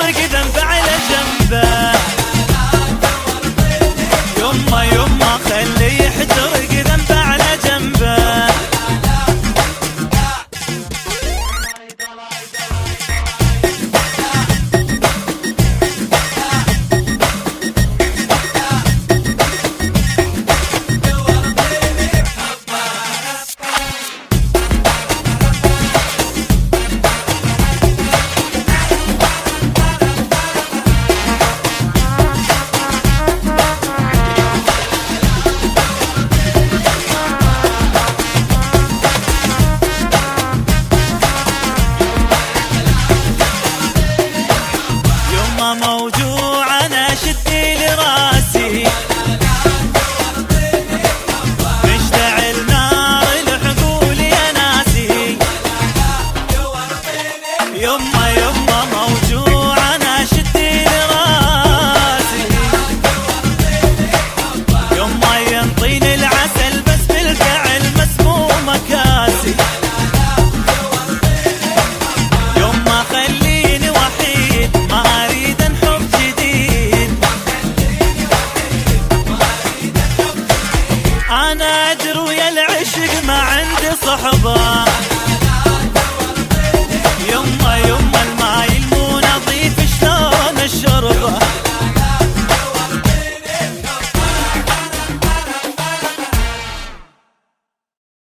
يحترق ذنب على جنبه. يما يما خليه يحترق ذنب على جنبه. موجوع انا شدي لراسي، مشتعل نار العقول يا ناسي. يما يما موجوع انا شدي لراسي، يما ينطيني العسل بس بالفعل مسمومه كاسي. يما خليني وحيد ما أنا أدري ويا العشق ما عندي صحبة. يما يما الماي مو نظيف شلون الشربة.